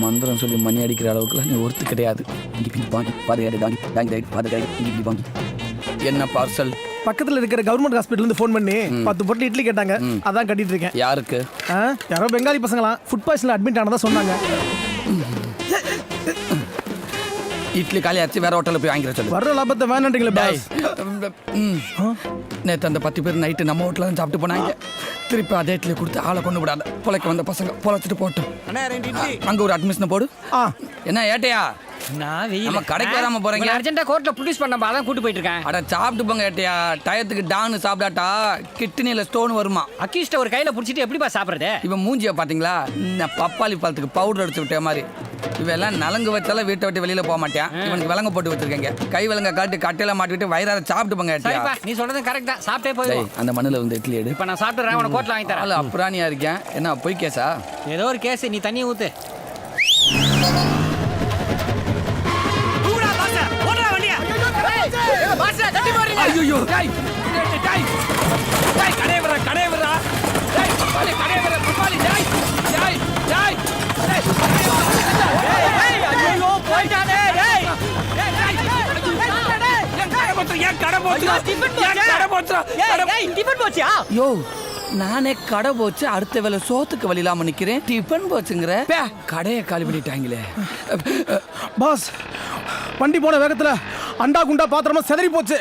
மந்திரம் சொல்லி மணி அடிக்கிற அளவுக்குலாம் நீ ஒருத்து கிடையாது. என்ன பார்சல்? பக்கத்துல இருக்கிற கவர்மெண்ட் ஹாஸ்பிட்டல் இருந்து ஃபோன் பண்ணி 10 பொட்டல் இட்லி கேட்டாங்க. அதான் கட்டிட்டு இருக்கேன். யாருக்கு? யாரோ பெங்காலி பசங்களாம் ஃபுட் பாய்சன்ல அட்மிட் ஆனதா சொன்னாங்க. இட்லி காலி ஆச்சு, வேற ஹோட்டலில் போய் வாங்கிற சொல்லு. வர்ற லாபத்தை வேணான்றீங்களே பாஸ். நேற்று அந்த 10 பேர் நைட்டு நம்ம ஹோட்டலில் தான் சாப்பிட்டு போனாங்க. திருப்பி அதே இட்லி கொடுத்து ஆளை கொண்டு விடாத. பொழைக்க வந்த பசங்க பொழைச்சிட்டு போட்டோம். அங்கே ஒரு அட்மிஷனை போடு. என்ன ஏட்டையா? நம்ம கடைக்கு வராம போறீங்க? அர்ஜென்ட்டா கோர்ட்ல ப்ரொடியூஸ் பண்ணப்பா, அதான் கூட்டி போயிட்டு இருக்கேன். அட சாப்பிட்டு போங்க ஏட்டையா. டயத்துக்கு டான்னு சாப்பிடாட்டா கிட்னில ஸ்டோன் வருமா? அக்கீஸ்ட ஒரு கையில புடிச்சிட்டு எப்படிப்பா சாப்பிடுறது? இவன் மூஞ்சிய பாத்தீங்களா? இந்த பப்பாளி பழத்துக்கு பவுடர் அடிச்சு விட்ட மாதிரி. இவெல்லாம் நலங்கு வச்சாலும் வீட்டை விட்டு வெளியில போக மாட்டேன். இவனுக்கு விலங்கு போட்டு வச்சிருக்கீங்க. கை விலங்க காட்டி கட்டையில மாட்டிட்டு வயிறார சாப்பிட்டு போங்க ஏட்டையா. நீ சொல்றது கரெக்ட் தான், சாப்பிட்டே போய். அந்த மண்ணுல வந்து இட்லி எடு. இப்ப நான் சாப்பிட்டுறேன், உனக்கு கோர்ட்ல வாங்கி தரேன். அப்புறானியா இருக்கேன். என்ன போய் கேஸா? ஏதோ ஒரு கேஸ், நீ தண்ணி ஊத்து. ஐயோ டேய் டேய் டேய் கடைவரா டேய் பப்பாளி கடைவரா பப்பாளி டேய் டேய் டேய் டேய் ஐயோ போய்டானே டேய் ஏன் கடை போச்சு டிபன் போச்சியா? யோ நானே கடை போச்சு, அடுத்த வேலை சோத்துக்கு வழி இல்லாம நிக்கிறேன். டிபன் போச்சுங்கிற கடையை காலி பண்ணிட்டாங்களே பாஸ். வண்டி போன வேகத்துல அண்டா குண்டா பாத்திரமா செதறி போச்சு.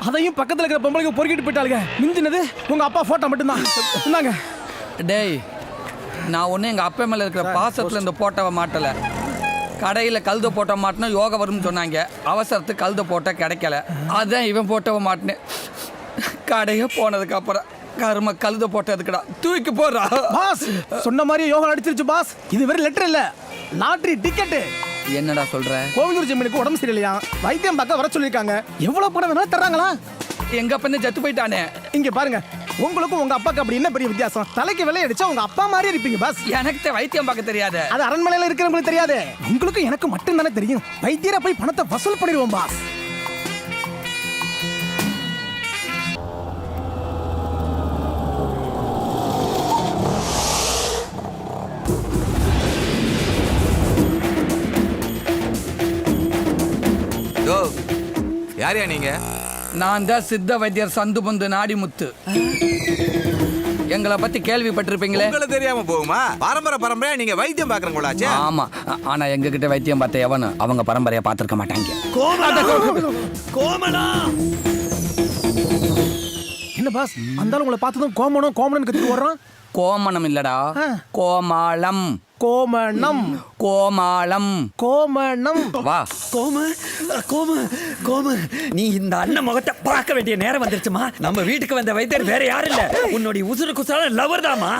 அதையும் பக்கத்துல இருக்கிற பொம்பளைக்கு பொறுக்கிட்டு போயிட்டாளுங்க. மிஞ்சினது உங்க அப்பா போட்டோ மட்டும்தான். என்னங்க டேய், நான் ஒன்னும் எங்க அப்பா மேல இருக்கிற பாசத்துல இந்த போட்டோவை மாட்டல. கடையில் கழுத போட்டோ மாட்டினா யோகா வரும்னு சொன்னாங்க. அவசரத்துக்கு கழுத போட்டோ கிடைக்கல, அதான் இவன் போட்டோவை மாட்டினேன். கடையை போனதுக்கு அப்புறம் கரும கழுத போட்டோ எதுக்குடா தூக்கி போடுறா. பாஸ் சொன்ன மாதிரி யோகா அடிச்சிருச்சு பாஸ். இது வெறும் லெட்டர் இல்ல, லாட்டரி டிக்கெட்டு. என்னடா சொல்ற? கோவிலூர் ஜெமினுக்கு உடம்பு சரியில்லையா, வைத்தியம் பார்க்க வர சொல்லியிருக்காங்க. எவ்வளவு பணம் வேணாலும் தர்றாங்களா? எங்க அப்பா செத்து போயிட்டானே. இங்க பாருங்க, உங்களுக்கும் உங்க அப்பாக்கு அப்படி என்ன பெரிய வித்தியாசம்? தலைக்கு விலை அடிச்சா உங்க அப்பா மாதிரி இருப்பீங்க பாஸ். எனக்கு வைத்தியம் பார்க்க தெரியாது. அது அரண்மனையில இருக்கிறவங்களுக்கு தெரியாது. உங்களுக்கு எனக்கு மட்டும் தானே தெரியும். வைத்தியரை போய் பணத்தை வசூல் பண்ணிடுவோம் பாஸ். யாரையா நீங்க? நான் தான் சித்த வைத்தியர் சந்துபந்து நாடிமுத்து. எங்களை பத்தி கேள்விப்பட்டிருப்பீங்களே. உங்களுக்கு தெரியாம போகுமா? பரம்பரையா நீங்க வைத்தியம் பாக்குறீங்களாச்சே. ஆமா, ஆனா எங்க கிட்ட வைத்தியம் பார்த்த எவனு அவங்க பரம்பரையா பார்த்திருக்க மாட்டாங்க. கோமனா என்ன பாஸ், அந்த உங்களை பார்த்ததும் கோமனம் கோமனன் கத்திட்டு வர்றான். கோமனம் இல்லடா, கோமாளம். கோமணம் கோமாளம் கோமணம். வா கோம நீ இந்த அண்ணன் முகத்தை பார்க்க வேண்டிய நேரம் வந்துருச்சுமா. நம்ம வீட்டுக்கு வந்த வைத்தியர் வேற யாரும் இல்ல, உன்னுடைய உசுறு குசால லவர் தாமா.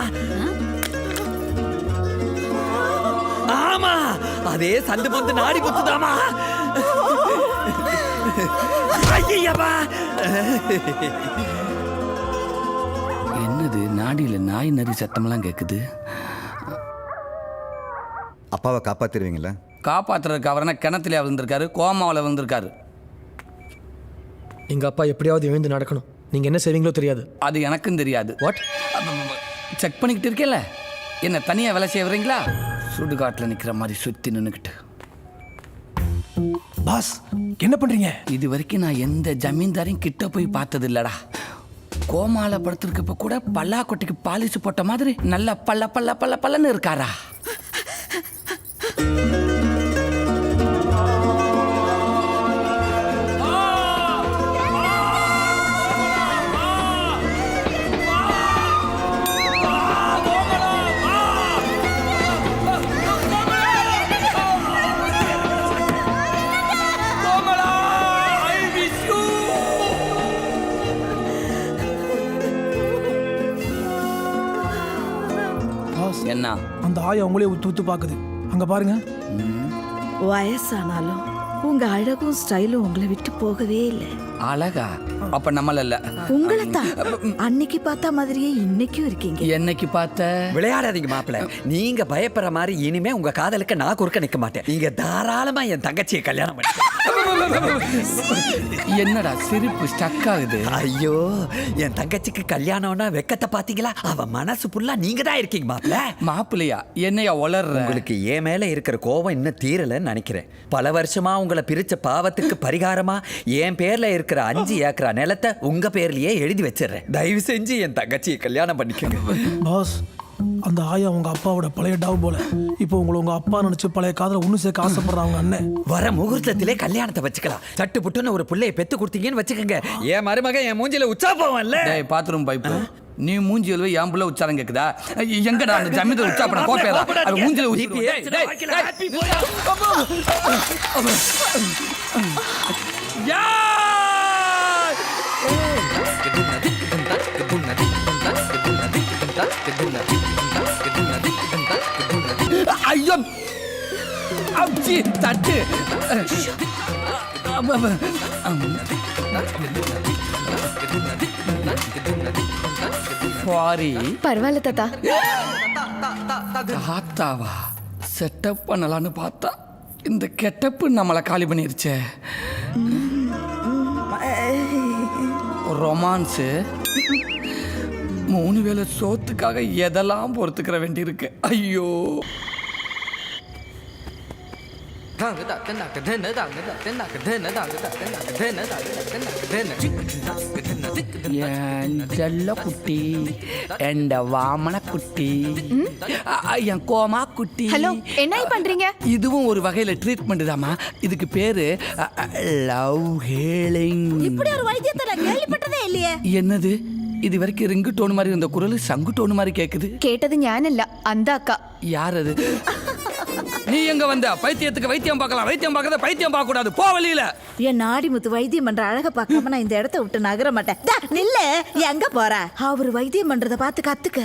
ஆமா, அதே சந்து பந்து நாடி குத்துதாமா. ஐயப்பா, என்னது நாடியில நாய் நரி சத்தமெல்லாம் கேக்குது. அப்பாவை காப்பாத்திருவீங்களா? காப்பாத்துறதுக்கு அவர்னா கிணத்துல விழுந்திருக்காரு, கோமாவில் விழுந்திருக்காரு. எங்க அப்பா எப்படியாவது எழுந்து நடக்கணும். நீங்க என்ன செய்வீங்களோ தெரியாது. அது எனக்கும் தெரியாது. வாட்? செக் பண்ணிக்கிட்டு இருக்கேல்ல, என்ன தனியா வேலை செய்ய வரீங்களா? சுடுகாட்டில் நிக்கிற மாதிரி சுத்தி நின்னுக்கிட்டு. பாஸ் என்ன பண்றீங்க? இது வரைக்கும் நான் எந்த ஜமீன்தாரையும் கிட்ட போய் பார்த்தது இல்லடா. கோமால படுத்திருக்கப்ப கூட பல்லாக்கொட்டைக்கு பாலிசு போட்ட மாதிரி நல்லா பல்லன்னு இருக்காரா. என்ன அந்த ஆயா உங்களே உத்து பாக்குது. அங்க பாருங்க. வயசானாலும் உங்க அழகும் ஸ்டைலும் உங்களை விட்டு போகவே இல்லை. அழகா? அப்ப நம்மள இல்ல, உங்களை தான். அன்னைக்கு பார்த்த மாதிரியே இன்னைக்கும் இருக்கீங்க. என்னைக்கு பார்த்த? விளையாடாதீங்க மாப்பிள்ள. நீங்க பயப்படுற மாதிரி இனிமே உங்க காதலுக்கு நான் குறுக்க நிக்க மாட்டேன். நீங்க தாராளமா என் தங்கச்சியை கல்யாணம் பண்ணி என்னடா சிரிப்பு ஸ்டக் ஆகுது? ஐயோ, என் தங்கச்சிக்கு கல்யாணம்னா வெக்கத்தை பாத்தீங்களா? அவ மனசு புல்லா நீங்க தான் இருக்கீங்க மாப்ள. மாப்பிள்ளையா என்னையா வளர்ற? உங்களுக்கு என் மேல இருக்கிற கோபம் இன்னும் தீரலன்னு நினைக்கிறேன். பல வருஷமா உங்களை பிரிச்ச பாவத்துக்கு பரிகாரமா என் பேர்ல இருக்கிற 5 ஏக்கரா நிலத்தை உங்க பேர்லயே எழுதி வச்சிடுறேன். தயவு செஞ்சு என் தங்கச்சியை கல்யாணம் பண்ணிக்கோங்க. பாஸ், அந்த ஆயா உங்க அப்பாவோட பழைய டாவ் போல இப்போ உங்க அப்பா நினைச்சு பழைய காதல ஒண்ணு சேர்க்க ஆசைப்படுறாங்க அண்ணன். வர முகூர்த்தத்திலே கல்யாணத்தை வச்சுக்கலாம். சட்டு புட்டுன்னு ஒரு புள்ளைய பெத்து கொடுத்தீங்கன்னு வச்சுக்கோங்க, என் மருமகன் என் மூஞ்சில உச்சா போவான்ல. டேய் பாத்ரூம் பைப்பு, நீ மூஞ்சி எழுவ என் புள்ள உச்சாரம் கேக்குதா? எங்கடா அந்த ஜமீன்தார் உச்சா பண்ண கோப்பையடா? அது மூஞ்சில ஊத்தி ஐயோ அப்சி தட்டு. சாரி. பரவாயில்ல தாத்தா. தாத்தாவா? செட்டப் பண்ணலான்னு பார்த்தா இந்த கெட்டப்பு நம்மளை காலி பண்ணிருச்சே. ரொமான்ஸு 3 வேளை சோத்துக்காக எதெல்லாம் பொறுத்துக்கிற வேண்டியிருக்கு. ஐயோ, என் செல்ல குட்டி, என் வாமன குட்டி, என் கோமா குட்டி. ஹலோ, என்ன பண்றீங்க? இதுவும் ஒரு வகையில ட்ரீட்மெண்ட் தாமா. இதுக்கு பேரு லவ் ஹீலிங். இப்படி ஒரு வைத்தியத்தை நான் கேள்விப்பட்டதே இல்லையே. என்னது இது வரைக்கும் ரிங்கு டோன் மாதிரி இருந்த குரல் சங்கு டோன் மாதிரி கேக்குது. கேட்டது ஞானல்ல, அந்த அக்கா. யார் அது? நீ எங்க வந்த? பைத்தியத்துக்கு வைத்தியம் பார்க்கலாம், வைத்தியம் பார்க்கறத பைத்தியம் பார்க்க கூடாது. போ வெளியில. என் நாடிமுத்து வைத்தியம் பண்ற அழக பார்க்காம நான் இந்த இடத்த விட்டு நகர மாட்டேன். நில்லு, எங்க போற? அவர் வைத்தியம் பண்றத பார்த்து கத்துக்க.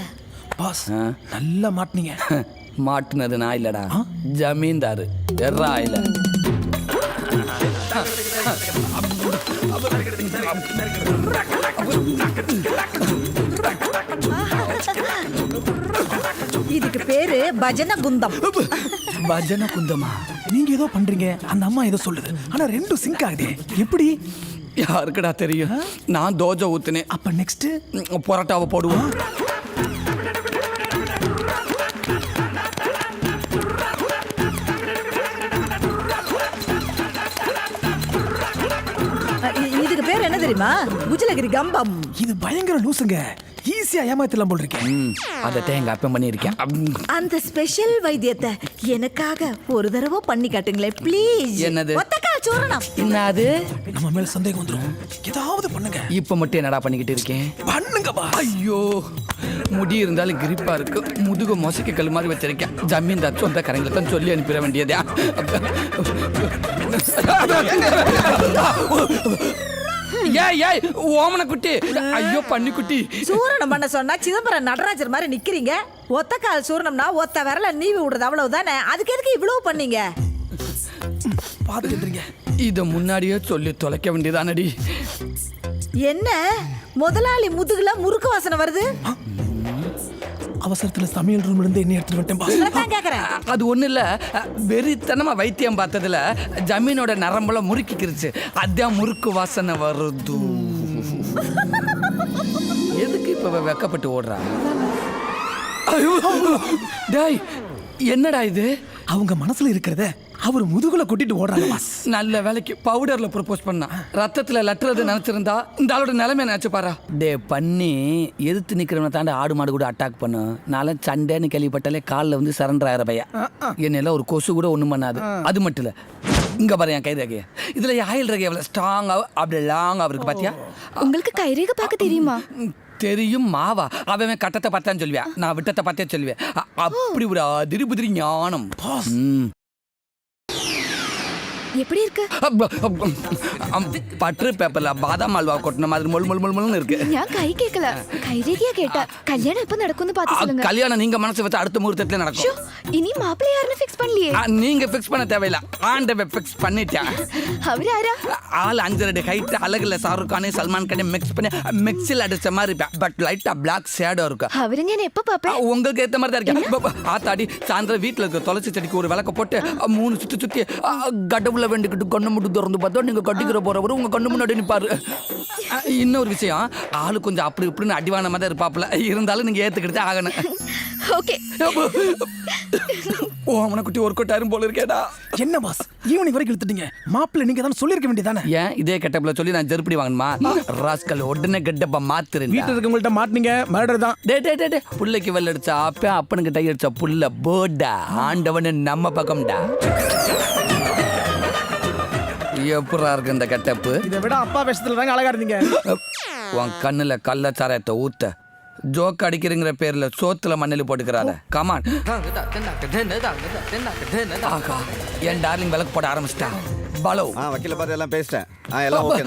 பாஸ், நல்லா மாட்டினீங்க. மாட்டுனது நான் இல்லடா, ஜமீன்தாரு. எர்ரா இல்ல. இதுக்கு பேரு பஜன குந்தம். பஜன குந்தமா? நீங்க ஏதோ பண்றீங்க, அந்த அம்மா ஏதோ சொல்லுது. ஆனா ரெண்டும் சிங்க் ஆகுது. எப்படி? யாருக்குடா தெரியும்? நான் தோஜை ஊத்துனேன். அப்ப நெக்ஸ்ட் பரோட்டாவை போடுவோம். இதுக்கு பேர் என்ன தெரியுமா? குஜலகிரி கம்பம். இது பயங்கர லூசுங்க. ஈஸியா ஏமாத்தலாம் போல் இருக்கேன். அதத்தான் எங்க அப்பன் பண்ணியிருக்கேன். அந்த ஸ்பெஷல் வைத்தியத்தை எனக்காக ஒரு தடவை பண்ணி காட்டுங்களேன் ப்ளீஸ். என்னது? ஒத்தக்கால் சூரணம். என்னது? நம்ம மேல சந்தேகம் வந்துரும். ஏதாவது பண்ணுங்க. இப்ப மட்டும் என்னடா பண்ணிக்கிட்டு இருக்கேன்? பண்ணுங்க பா. ஐயோ, முடி இருந்தாலும் கிரிப்பா இருக்கு. முதுகு மொசைக்கு கல் மாதிரி வச்சிருக்கேன். ஜமீன்தார் சொந்த கரங்களை தான் சொல்லி அனுப்பிட வேண்டியதா? ஏய் ஓமன குட்டி, ஐயோ பண்ணி குட்டி. சூரணம் பண்ண சொன்னா சிதம்பரம் நடராஜர் மாதிரி நிக்கிறீங்க. ஒத்தக்கால் சூரணம்னா ஒத்த விரல நீவி விடுறது, அவ்வளவுதானே. அதுக்கு எதுக்கு இவ்வளவு பண்ணீங்க? பாத்துக்கிட்டீங்க. இத முன்னாடியே சொல்லி தொலைக்க வேண்டியதானடி. என்ன முதலாளி முதுகுல முறுக்கு வாசனை வருது? அவசரத்துல சமையல் ரூம்ல இருந்து என்ன எடுத்துட்டு வந்துட்டேன் பாஸ். நான் கேக்குறேன். அது ஒண்ணு இல்ல, வெறித்தனமா வைத்தியம் பார்த்ததுல ஜமீனோட நரம்புல முறுக்கிக்கிருச்சு. அதான் முறுக்கு வாசனை வருது. எதுக்கு இப்ப வெக்கப்பட்டு ஓடுறா? டேய், என்னடா இது? அவங்க மனசுல இருக்கிறத அவர் முதுகுல கொட்டிட்டு ஓடுறாங்க பாஸ். நல்ல வேலைக்கு பவுடர்ல ப்ரொபோஸ் பண்ணா. ரத்தத்துல லட்டுறது நினைச்சிருந்தா இந்த ஆளோட நிலைமை நினைச்சு பாரா. டே பண்ணி எதிர்த்து நிக்கிறவனை தாண்டி ஆடு மாடு கூட அட்டாக் பண்ணும். நாளை சண்டைன்னு கேள்விப்பட்டாலே காலில் வந்து சரண்டர் ஆகிற பையா. என்னெல்லாம் ஒரு கொசு கூட ஒண்ணும் பண்ணாது. அது மட்டும் இல்ல, இங்க பாரு என் கை ரகைய. இதுல ஆயில் ரகை எவ்வளவு ஸ்ட்ராங்கா அப்படி லாங்கா இருக்கு பாத்தியா? உங்களுக்கு கைரேகை பார்க்க தெரியுமா? தெரியும் மாவா. அவன் கட்டத்தை பார்த்தான்னு சொல்லுவேன், நான் விட்டத்தை பார்த்தே சொல்லுவேன். அப்படி ஒரு அதிரி புதிரி ஞானம். எப்படி இருக்கு? பட்ரு பேப்பர்ல பாதாம் அல்வா கொட்டின மாதிரி மொழு மொழு மொழுன்னு இருக்கு. நான் கை கேட்கல, கைரேகையா கேட்டா. கல்யாணம் எப்ப நடக்கும்னு பார்த்து சொல்லுங்க. கல்யாணம் நீங்க மனசு வச்சு அடுத்த முகூர்த்தத்துல நடக்கும். இனி மாப்பிள்ளை யாருன்னு ஃபிக்ஸ் பண்ணலையே. நீங்க ஃபிக்ஸ் பண்ண தேவையில்ல, ஆண்டவன் ஃபிக்ஸ் பண்ணிட்டேன். அவர் யாரா? ஆள் 5 ஹைட், அழகுல ஷாருக் கானே சல்மான் கானே மிக்ஸ் பண்ணி மிக்ஸில் அடிச்ச மாதிரி பட் லைட்டா பிளாக் ஷேடோ இருக்கு. அவருங்க என்ன எப்ப பாப்பேன்? உங்களுக்கு ஏத்த மாதிரி தான் இருக்கேன். ஆத்தாடி சாயந்தரம் வீட்டுல இருக்க துளசி செடிக்கு ஒரு விளக்க போட்டு 3 சுத்தி கடவுள கடவுளை வேண்டிக்கிட்டு கண்ணு மட்டும் திறந்து பார்த்தா நீங்க கட்டிக்கிற போறவர் உங்க கண்ணு முன்னாடி நிப்பாரு. இன்னொரு விஷயம், ஆளு கொஞ்சம் அப்படி இப்படின்னு அடிவானமா தான் இருப்பாப்புல, இருந்தாலும் நீங்க ஏத்துக்கிட்டு ஆகணும். ஓகே. ஓ அவனை குட்டி ஒரு கொட்டாரும் போல இருக்கேடா. என்ன பாஸ் ஈவினிங் வரைக்கும் இழுத்துட்டீங்க? மாப்பிள்ளை நீங்க தான் சொல்லியிருக்க வேண்டியதானே? ஏன் இதே கெட்டப்ல சொல்லி நான் ஜெருப்படி வாங்கணுமா? ராஸ்கல் உடனே கெட்டப்ப மாத்துறேன். வீட்டுல இருக்கவங்கள்ட்ட மாட்டினீங்க, மர்டர் தான். டே புள்ளைக்கு வெள்ள அடிச்சா அப்ப அப்பனுக்கு டை அடிச்சா புள்ள போடா. ஆண்டவனு நம்ம பக்கம்டா. எப்படா இருக்கு இந்த கெட்டப்பு? இதை விட அப்பா வேஷத்துல தாங்க அழகா இருந்தீங்க. உன் கண்ணுல கள்ளச்சாரத்தை ஊத்த ஜோக் அடிக்கிறங்கிற பேர்ல சோத்துல மண்ணில் போட்டுக்கிறாத. கமான். ஆகா என் டார்லிங் விளக்கு போட ஆரம்பிச்சிட்டா. பலோ வக்கீல பார்த்து எல்லாம் பேசிட்டேன். எல்லாம் ஓகே.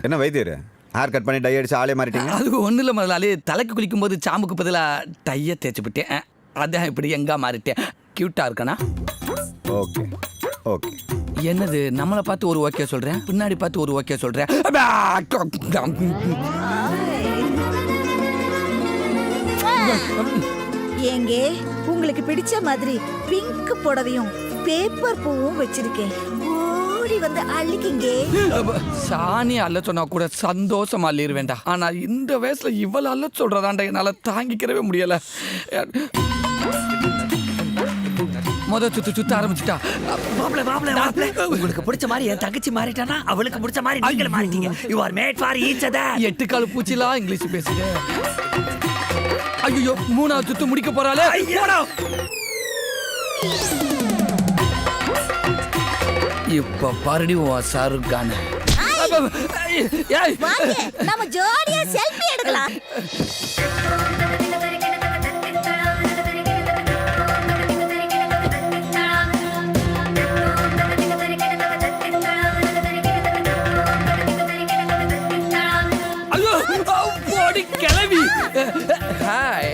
என்ன வைத்தியர் ஹேர் கட் பண்ணி டை அடிச்சு ஆளே மாறிட்டீங்க? அது ஒன்றும் இல்லை முதலாளி, தலைக்கு குளிக்கும் போது சாம்புக்கு பதிலாக டையை தேய்ச்சி விட்டேன். அதான் இப்படி எங்க மாறிட்டேன். கியூட்டா இருக்கனா? Okay okay. என்னது நம்மளை பார்த்து ஒரு ஓகே சொல்றேன், பின்னாடி பார்த்து ஒரு ஓகே சொல்றேன். ஏங்க உங்களுக்கு பிடிச்ச மாதிரி பிங்க் புடவையும் பேப்பர் பூவும் வச்சிருக்கேன், ஓடி வந்து அள்ளிக்கிங்க. சாணி அல்ல சொன்னா கூட சந்தோஷமா அள்ளிடுவேண்டா. ஆனா இந்த வயசுல இவ்வளவு அல்ல சொல்றதாண்டா என்னால தாங்கிக்கிறவே முடியல. சுத்த ஆரம்பிச்சுட்டா. உங்களுக்கு பிடிச்ச மாதிரி என் தங்கச்சி மாறிட்டானா, அவளுக்கு பிடிச்ச மாதிரி நீங்க மாறிட்டீங்க. You are made for each other. 8 கால் பூச்சிலாம் இங்கிலீஷ் பேசுங்க. ஐயோ மூணாவது சுத்து முடிக்க போறாளே. இப்ப மறுபடியும் ஷாருக் கான். நம்ம ஜோடியா செல்ஃபி எடுக்கலாம். கிளவி. ஹாய்.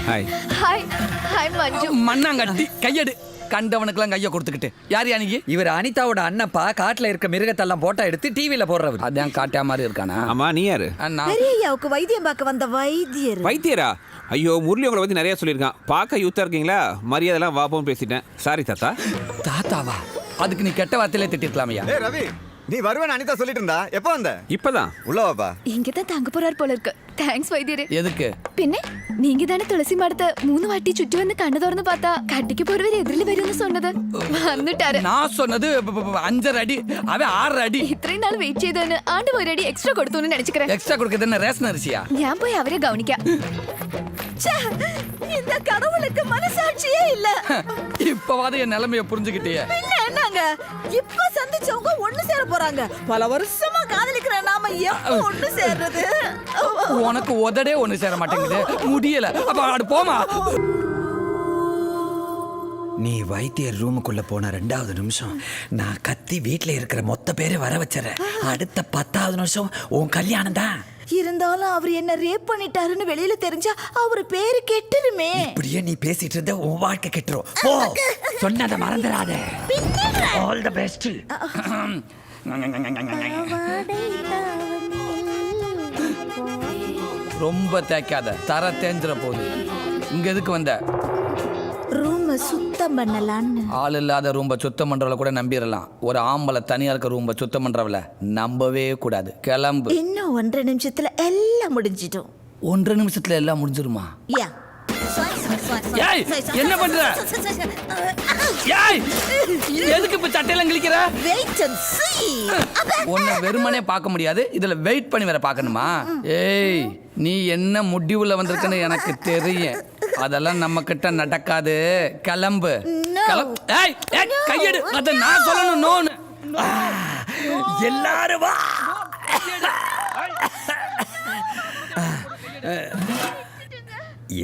ஹாய். ஹாய் ஹாய் மஞ்சு. மண்ணாங்கட்டி கையெடு. கண்டவனுக்கெல்லாம் கையை கொடுத்துக்கிட்டு யார் யானிக்கு? இவர் அனிதாவோட அண்ணப்பா, காட்டுல இருக்க மிருகத்தெல்லாம் போட்டோ எடுத்து டிவில போடுறவர். அதான் காட்டியா மாதிரி இருக்கானா? ஆமா, நீ யாரு? அண்ணா பெரியய்யாவுக்கு வைத்தியம் பார்க்க வந்த வைத்தியர். வைத்தியரா? ஐயோ, முரளி உங்களை பத்தி நிறைய சொல்லியிருக்கான். பார்க்க யூத்தா இருக்கீங்களா? மரியாதைலாம் வாப்போன்னு பேசிட்டேன். சாரி தாத்தா. தாத்தாவா? அதுக்கு நீ கெட்ட வார்த்தையிலே திட்டிருக்கலாமையா? ஏய் ரவி, நீ வருவேன் அனிதா சொல்லிட்டு இருந்தா. எப்போ வந்த? இப்பதான். உள்ள வாப்பா. இங்கதான் தங்க போறார் போல இருக்கு. தேங்க்ஸ் வைத்தியரே. எதுக்கு? പിന്നെ നീങ്ക തന്നെ തുളസി മടത്ത് 3 വാട്ടി ചുറ്റി വന്ന് കണ്ണു തുറന്ന് പാത്താ കട്ടിക്ക് പോരവര് എതിരിൽ വരുമെന്ന് சொன்னது വന്നിട്ടാரு. நான் சொன்னது 5.5 அடி, அவன் 6 அடி. ഇത്രയും നാൾ വെയിറ്റ് ചെയ്തതിന് ആണ്ട് ഒരു അടി എക്സ്ട്രാ കൊടുത്തു நினைச்சுக்கிறேன். எக்ஸ்ட்ரா கொடுக்கிறது என்ன ரேஷன் அரிசியா? ഞാൻ போய் അവരെ கவனிക്കാം. இந்த கடவுளுக்கு மனசாட்சியே இல்ல. இப்பவாது என் நிலைமைய புரிஞ்சுக்கிட்டியே. என்னங்க இப்ப சந்திச்சவங்க ஒண்ணு சேர போறாங்க. பல வருஷமா காதலிக்கிற நாம எப்ப ஒண்ணு சேர்றது? உனக்கு உதடே ஒண்ணு சேர மாட்டேங்குது, முடியல. அப்ப அடு போமா. நீ வைத்தியர் ரூமுக்குள்ள போன 2வது நிமிஷம் நான் கத்தி வீட்டுல இருக்கிற மொத்த பேரை வர வச்சிடறேன். அடுத்த 10வது நிமிஷம் உன் கல்யாணம் தான். இருந்தாலும் அவர் என்ன ரேப் பண்ணிட்டாருன்னு வெளியில தெரிஞ்சா அவர் பேரு கெட்டுருமே. இப்படியே நீ பேசிட்டு இருந்த உன் வாழ்க்கை கெட்டுரும். போ, சொன்னதை மறந்துடாத. All the best. ரொம்ப தேய்க்காத, தர தேஞ்சிர போகுது. இங்க எதுக்கு வந்த? ரூம சுத்தம் பண்ணலான்னு. ஆள் இல்லாத ரூம்ப சுத்தம் பண்றவள கூட நம்பிடலாம். ஒரு ஆம்பளை தனியா இருக்க ரூம்ப சுத்தம் பண்றவள நம்பவே கூடாது. கிளம்பு. இன்னும் 1.5 நிமிஷத்துல எல்லாம் முடிஞ்சிடும். 1.5 நிமிஷத்துல எல்லாம் முடிஞ்சிருமா? யா. ஏய், என்ன பண்ற? ஏய், எதுக்கு இப்ப சட்டையெல்லாம் கிழிக்கிற? Wait and see. உன்னை வெறுமனே பார்க்க முடியாது, இதுல வெயிட் பண்ணி வேற பார்க்கணுமா? ஏய், நீ என்ன முடிவுல வந்திருக்கன்னு எனக்கு தெரியும். அதெல்லாம் நம்ம கிட்ட நடக்காது. கிளம்பு. ஏய், கையெடு. அத நான் சொல்லணும். நோன்னு எல்லாரும் வா.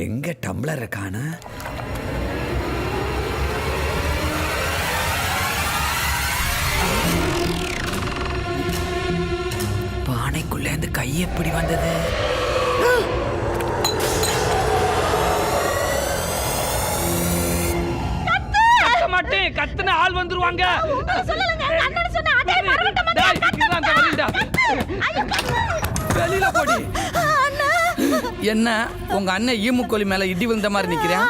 எங்க டம்ளர் காணா? பானைக்குள்ள இந்த கை எப்படி வந்தது? கத்துன ஆள் வந்துருவாங்க. வெளியில போடி. என்ன உங்க அண்ணன் ஈமுக்கோழி மேல இடி விழுந்த மாதிரி நிக்கிறேன்?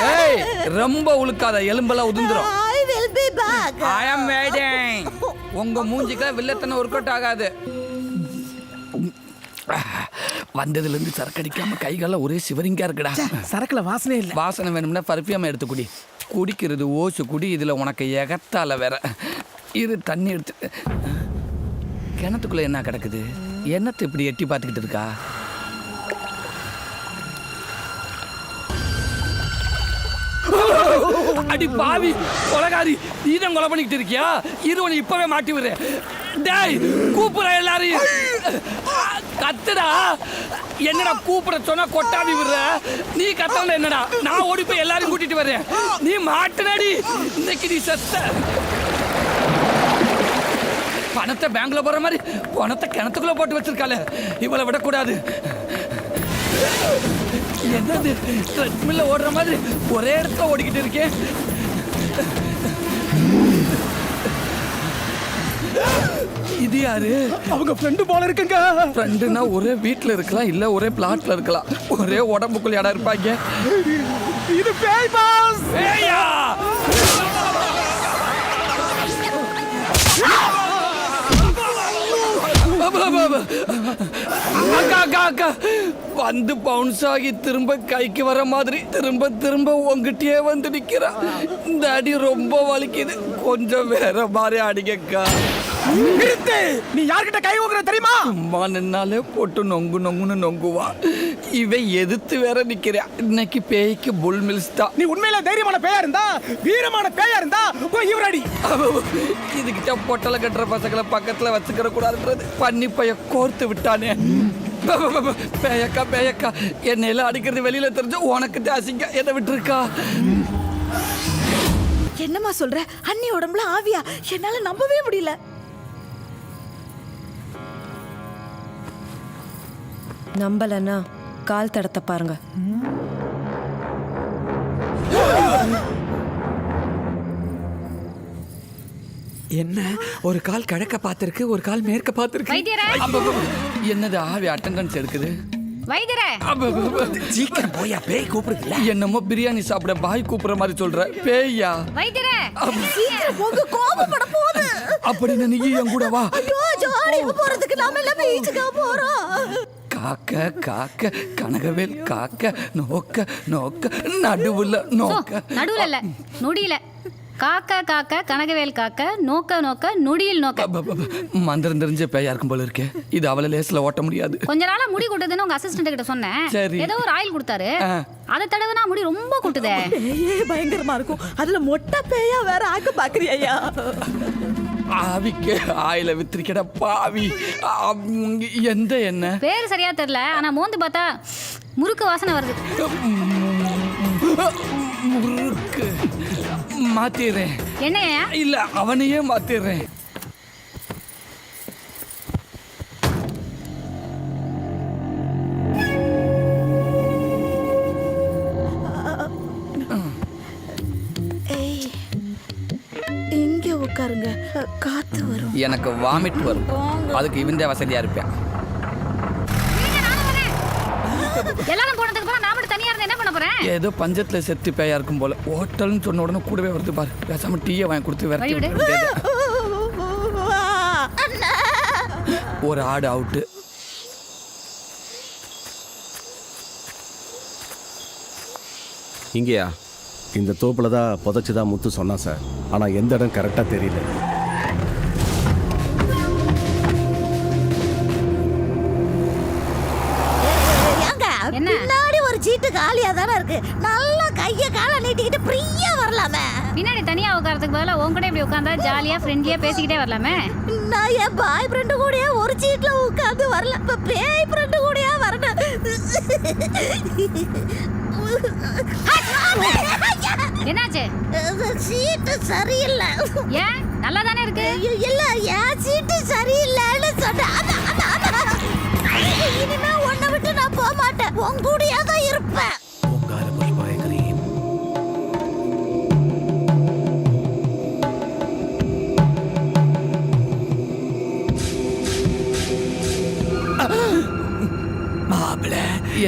ஏய் ரொம்ப உழுக்காத, எலும்பெல்லாம் உதிர்ந்துரும். I will be back. I am waiting. உங்க மூஞ்சிக்கு வில்லத்தனை ஒர்க் அவுட் ஆகாது. வந்ததுல இருந்து சரக்கு அடிக்காம கைகால ஒரே சிவரிங்கா இருக்குடா. சரக்குல வாசனை இல்ல. வாசனை வேணும்னா பர்ஃபியூம் எடுத்து குடி. குடிக்கிறது ஓசு குடி, இதுல உனக்கு எகத்தால வேற. இது தண்ணி எடுத்து. கிணத்துக்குள்ள என்ன கிடக்குது? என்னத்தை இப்படி எட்டி பார்த்துக்கிட்டு இருக்கா? அடி பாவி கொலகாரி, நீதான் கொலை பண்ணிக்கிட்டு இருக்கியா? இருவனை இப்பவே மாட்டி விடுறேன். டேய் கூப்பிட எல்லாரையும். கத்துடா. என்னடா கூப்பிட சொன்னா கொட்டாவி விடுற? நீ கத்தவன என்னடா? நான் ஓடி போய் எல்லாரையும் கூட்டிட்டு வர்றேன். நீ மாட்டுனடி. இன்னைக்கு நீ செத்த. பணத்தை பேங்க்ல போற மாதிரி பணத்தை கிணத்துக்குள்ள போட்டு வச்சிருக்காளே, இவளை விடக்கூடாது. என்னது ட்ரெட்மில்ல ஓடுற மாதிரி ஒரே இடத்துல ஓடிக்கிட்டு இருக்கேன். இது யாரு? அவங்க ஃப்ரெண்டு போல இருக்குங்க. ஃப்ரெண்டுனா ஒரே வீட்ல இருக்கலாம், இல்ல ஒரே பிளாட்ல இருக்கலாம், ஒரே உடம்புக்குள்ள இடம் இருப்பாங்க. இது பேய் பாஸ். பேயா? அக்கா அக்கா அக்கா வந்து பவுன்ஸ் ஆகி திரும்ப கைக்கு வர மாதிரி திரும்ப திரும்ப உங்ககிட்டயே வந்து நிக்கிறா. இந்த அடி ரொம்ப வலிக்குது, கொஞ்சம் வேற மாதிரி அடிக்கக்கா. நிறுத்து. நீ யார்கிட்ட கை ஓங்குற தெரியுமா? சும்மா நின்னாலே போட்டு நொங்கு நொங்குன்னு நொங்குவா. இவன் எதிர்த்து வேற நிக்கிறா. இன்னைக்கு பேய்க்கு புல் மில்ஸ் தான். நீ உண்மையில தைரியமான பேயா இருந்தா, வீரமான பேயா இருந்தா போய் இவரடி. இதுகிட்ட பொட்டலை கட்டுற பசங்களை பக்கத்துல வச்சுக்கிற கூடாதுன்றது பண்ணி பைய கோர்த்து விட்டானே. பேயக்கா பேயக்கா, என்னையெல்லாம் அடிக்கிறது வெளியில தெரிஞ்சு உனக்கு தாசிங்க எதை விட்டுருக்கா? என்னம்மா சொல்ற? அண்ணி உடம்புல ஆவியா? என்னால நம்பவே முடியல. நம்பலன்னா கால் தடத்தை பாருங்க. என்ன ஒரு கால் கிழக்க பார்த்திருக்கு, ஒரு கால் மேற்க பார்த்திருக்கு. என்னது ஆவி அட்டெண்டன்ஸ் எடுக்குது? வைத்தியரே, சீக்கிரம் போயா, பேய் கூப்பிடுதுல. என்னமோ பிரியாணி சாப்பிட பாய் கூப்பிடுற மாதிரி சொல்ற. பேயா? வைத்தியரே, சீக்கிரம் போங்க, கோபப்பட போகுது. அப்படின்னு நீ என் கூட வா. ஐயோ, ஜாலியா போறதுக்கு நாம எல்லாம் பீச்சுக்கு போறோம். காக்க காக்க கனகவேல் காக்க நோக்க நோக்க நடுவுல நோக்க. நடுவுல இல்ல, நொடியில. காக்க காக்க கனகவேல் காக்க நோக்க நோக்க நொடியில் நோக்க. மந்திரம் தெரிஞ்ச பேயா இருக்கும் போல இருக்கே. இது அவளை லேஸ்ல ஓட்ட முடியாது. கொஞ்ச நாளா முடி கொட்டுதுன்னு உங்க அசிஸ்டன்ட் கிட்ட சொன்னேன். சரி. ஏதோ ஒரு ஆயில் கொடுத்தாரு, அதை தடவைனா முடி ரொம்ப கொட்டுதே. பேயே பயங்கரமா இருக்கும். அதுல மொட்டை பேயா வேற ஆக்க பாக்குறியா? ஆவிக்கு ஆயில வித்திருக்கட பாவி. எந்த என்ன பேரு சரியா தெரியல, ஆனா மோந்து பார்த்தா முறுக்கு வாசனை வருது. முறுக்கு மாத்திடுறேன். என்னையா? இல்ல அவனையே மாத்திடுறேன். இங்க உட்காருங்க, காத்து வரும். எனக்கு வாமிட் வரும், அதுக்கு இவந்தே வசதியா இருப்பேன். எல்லாரும் போனதுக்கு அப்புறம் நான் மட்டும் தனியா இருந்து என்ன பண்ண போறேன்? ஏதோ பஞ்சத்துல செத்து பேயா இருக்கும் போல. ஹோட்டல்னு சொன்ன உடனே கூடவே வருது பாரு. பேசாம டீயை வாங்கி கொடுத்து வழி விடு. ஒரு ஆடு அவுட்டு. இங்கேயா? இந்த தோப்புல தான் புதைச்சுதான் முத்து சொன்னான் சார். ஆனால் எந்த இடம் கரெக்டாக தெரியல. என்ன? பின்னாடி ஒரு சீட்டு காலியா தானே இருக்கு. நல்லா கைய கால நீட்டிக்கிட்டு ஃப்ரீயா வரலாமே. பின்னாடி தனியா உட்காரத்துக்கு பதிலா உன்கிட்ட இப்படி உட்கார்ந்தா ஜாலியா ஃப்ரெண்ட்லியா பேசிக்கிட்டே வரலாமே. நான் என் பாய் ஃப்ரெண்டு கூடயே ஒரு சீட்ல உட்கார்ந்து வரல. இப்ப பேய் ஃப்ரெண்டு கூடயே வரணும். என்னாச்சு? சீட்டு சரியில்லை. ஏன்? நல்லா தானே இருக்கு. இல்ல, என் சீட்டு சரியில்லைன்னு சொன்னேன். இனிமே உன்னை விட்டு நான் போக மாட்டேன். உன் கூடயே தான் இருப்பேன்.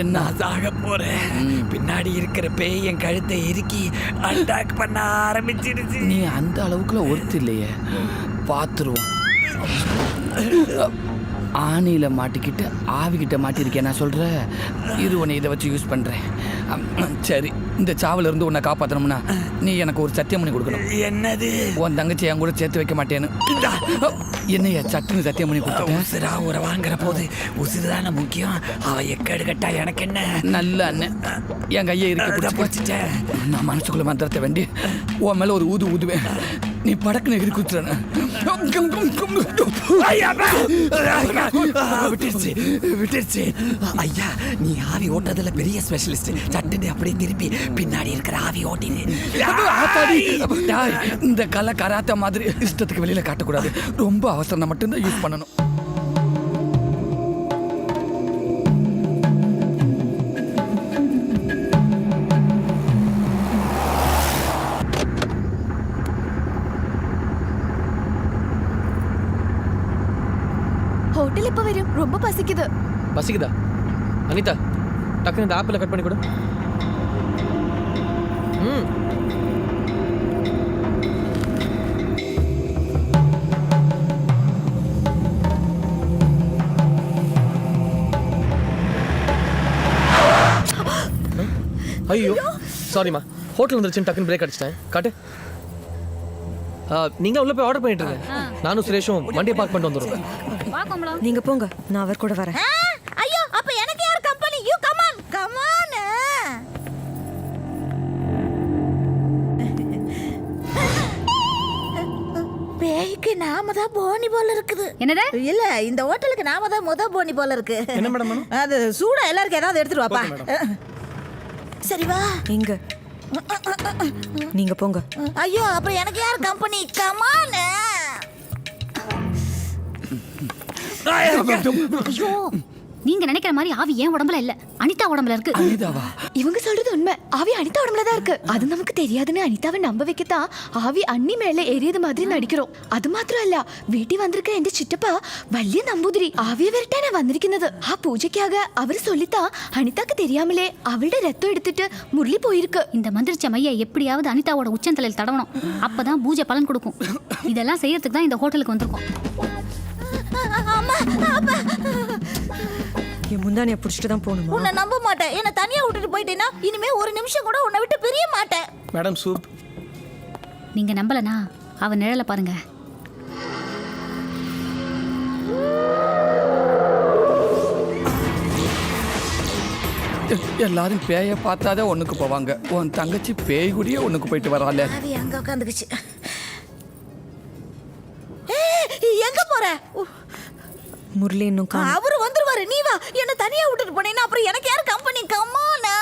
என்ன சாக போறேன். பின்னாடி இருக்கிற பேய் என் கழுத்தை இறுக்கி அட்டாக் பண்ண ஆரம்பிச்சிடுச்சு. நீ அந்த அளவுக்குள்ள ஒருத்து இல்லையே, பார்த்துருவோம். ஆணியில மாட்டிக்கிட்டு ஆவிக்கிட்ட மாட்டிருக்கேன் நான் சொல்கிறேன். இரு, உன்னை இதை வச்சு யூஸ் பண்ணுறேன். சரி, இந்த சாவில் இருந்து உன்னை காப்பாற்றணும்னா நீ எனக்கு ஒரு சத்தியம் பண்ணி கொடுக்கணும். என்னது? உன் தங்கச்சி என் கூட சேர்த்து வைக்க மாட்டேன்னு. என்னையா சட்டுன்னு சத்தியம் பண்ணி கொடுத்துட்டேன். உசுரா உற வாங்குற போது உசுறு தானே முக்கியம். அவ எக்கடு கட்டா எனக்கு என்ன? நல்ல அண்ணன், என் கையை இருக்க பிடிச்சிட்டேன். நான் மனசுக்குள்ள மந்திரத்தை வேண்டி உன் மேலே ஒரு ஊது ஊதுவேன். நீ படக்குன்னு எகிரி குத்துறேன். விட்டுருச்சு. ஐயா, நீ ஆவி ஓட்டுறதுல பெரிய ஸ்பெஷலிஸ்ட். சட்டுன்னு அப்படியே திருப்பி பின்னாடி இருக்கிற ஆவி ஓட்டிடு. இந்த கலை கராத்த மாதிரி இஷ்டத்துக்கு வெளியில காட்டக்கூடாது. ரொம்ப அவசரம் மட்டும்தான் யூஸ் பண்ணணும். ஹோட்டல் எப்போ வரும்? ரொம்ப பசிக்குது. பசிக்குதா? அனிதா, டக்குன்னு இந்த ஆப்பிள கட் பண்ணி கொடு. ம். ஐயோ, சாரிம்மா. ஹோட்டல் வந்துருச்சுன்னு டக்குன்னு பிரேக் அடிச்சிட்டேன். காட்டு. நீங்க உள்ள போய் ஆர்டர் பண்ணிட்டு இருங்க. நானும் சுரேஷும் வண்டியை பார்க் பண்ணிட்டு வந்துடுறோம். நீங்க போங்க, நான் அவர் கூட வரேன். ஐயோ, அப்ப எனக்கு யார் company? You come on, come on. பேய்க்கு நாம தான் போனி போல இருக்குது. என்னடா? இல்ல, இந்த ஹோட்டலுக்கு நாம தான் போனி போல இருக்கு. என்ன மேடம்? அது சூடா எல்லாருக்கும் ஏதாவது எடுத்துட்டு வாப்பா. சரி வா. இங்க நீங்க போங்க. ஐயோ, அப்ப எனக்கு யார் கம்பெனி? Come on. ஐயோ, நீங்க நினைக்கிற மாதிரி ஆவி ஏன் உடம்புல இல்ல, அனிதா உடம்புல இருக்கு. அனிதாவா? இவங்க சொல்றது உண்மை. ஆவி அனிதா உடம்புல தான் இருக்கு. அது நமக்கு தெரியாதுன்னு அனிதாவை நம்ப வைக்கத்தான் ஆவி அண்ணி மேல ஏறியது மாதிரி நடிக்கிறோம். அது மாத்திரம் இல்ல, വീട്ടിൽ വന്നിരിക്കുന്ന എന്റെ ചിറ്റപ്പ വലിയ നമ്പൂതിരി ആവിയെ വരട്ടാനാ വന്നിരിക്കുന്നത്. ആ പൂജയ്ക്കാக அவர் சொல்லித்தான் அனிதாக்கு தெரியாமலே அவளுടെ ரத்தம் எடுத்துட்டு முரளி போயிருக்கு. இந்த மந்திரிச்ச மைய எப்படியாவது அனிதாவோட உச்சந்தலையில் தடவணும். அப்பதான் பூஜை பலன் கொடுக்கும். இதெல்லாம் செய்யறதுக்கு தான் இந்த ஹோட்டலுக்கு வந்திருக்கோம். என் முந்தானியை பிடிச்சிட்டு தான் போகணுமா? உன்னை நம்ப மாட்டேன். என்ன தனியா விட்டுட்டு போயிட்டேன்னா இனிமே ஒரு நிமிஷம் கூட உன்னை விட்டு பிரிய மாட்டேன். Madam soup. நீங்க நம்பலனா அவ நிழல பாருங்க. எல்லாரும் பேயை பார்த்தாதே ஒண்ணுக்கு போவாங்க. உன் தங்கச்சி பேய் கூடயே ஒண்ணுக்கு போயிட்டு வரால. ஆவி அங்க உட்காந்துக்குச்சு. எங்க போற? முரளி இன்னும் அவரு வந்துருவாரு. நீ வா. என்ன தனியா விட்டுட்டு போனீங்கன்னா அப்புறம் எனக்கு யார் கம்பெனி? கம்மானா.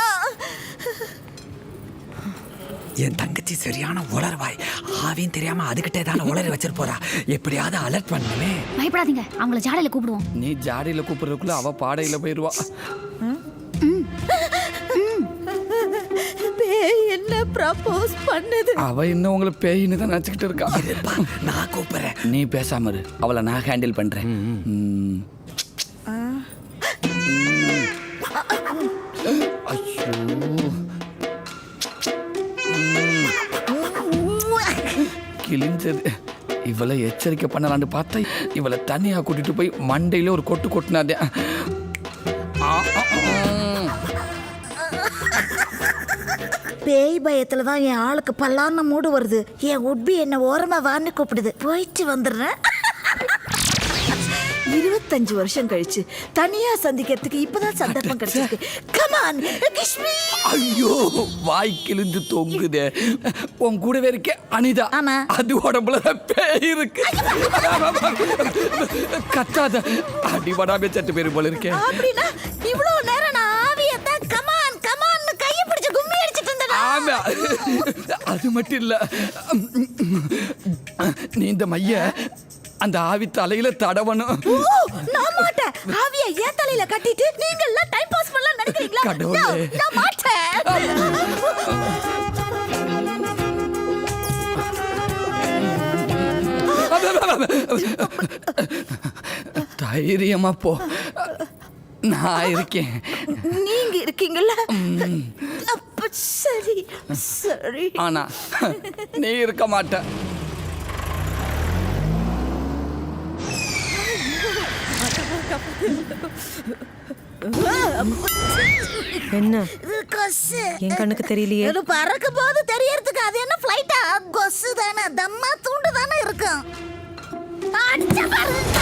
என் தங்கச்சி சரியான உளர்வாய். ஆவியும் தெரியாம அதுகிட்டே தானே உளறி வச்சிட்டு போறா. எப்படியாவது அலர்ட் பண்ணுமே. பயப்படாதீங்க, அவங்கள ஜாடையில கூப்பிடுவோம். நீ ஜாடியில கூப்பிடுறதுக்குள்ள அவ பாடையில போயிருவா. பேய் என்ன ப்ரப்போஸ் பண்ணுது? அவ இன்னும் உங்களை பேயின்னு தான் நினைச்சுக்கிட்டு இருக்கா. நான் கூப்பிடுறேன். நீ பேசாம இரு, அவளை நான் ஹேண்டில் பண்றேன். ஐயோ, கிழிஞ்சது. இவளை எச்சரிக்கை பண்ணலான்னு பார்த்தா இவளை தனியா கூட்டிட்டு போய் மண்டையில ஒரு கொட்டு கொட்டினாதே. பேய் பயத்துல தான் என் ஆளுக்கு பல்லான மூடு வருது. என் உட்பி என்ன ஓரமா வான்னு கூப்பிடுது. போயிட்டு வந்துடுறேன். 25 வருஷம் கழிச்சு தனியா சந்திக்கிறதுக்கு இப்பதான் சந்தர்ப்பம் கிடைச்சிருக்கு. Come on kiss me. ஐயோ, வாய் கிழிஞ்சு தொங்குதே. உன் கூடவே இருக்கே அனிதா. ஆமா. அது உடம்புல பேய் இருக்கு. கத்தாத, அடிபடாம சட்டு பேரு போல இருக்கே. அப்படின்னா இவ்வளவு நேரம் நான் ஆவியத்தான் கம் ஆன் கம் ஆன் கையை பிடிச்சு கும்மி அடிச்சிட்டு இருந்தேன். ஆமா, அது மட்டும் இல்ல, நீ இந்த மைய அந்த ஆவி தலையில தடவணும். நான் மாட்டேன். ஆவிய ஏன் தலையில கட்டிட்டு நீங்க எல்லாம் டைம் பாஸ் பண்ணலாம் நினைக்கிறீங்களா? கடவுளே. நான் மாட்டேன். தைரியமா போ, நான் இருக்கேன். நீங்க இருக்கீங்கல்ல அப்ப சரி சரி. ஆனா நீ இருக்க மாட்ட. என்ன இது கொசு. என் கண்ணுக்கு தெரியலையே. இது பறக்கும் போது தெரியறதுக்கு அது என்ன ஃப்ளைட்டா? கொசு தானே, தம்மா தூண்டு தானே இருக்கும். அடிச்ச பாருங்க.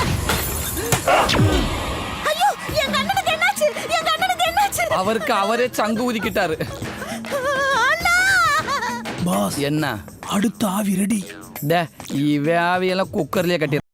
ஐயோ என் கண்ணனுக்கு என்னாச்சு? என் கண்ணனுக்கு என்னாச்சு? அவருக்கு அவரே சங்கு ஊதிக்கிட்டாரு. அண்ணா! பாஸ் என்ன அடுத்த ஆவி ரெடி. இவ ஆவியெல்லாம் குக்கர்லயே கட்டி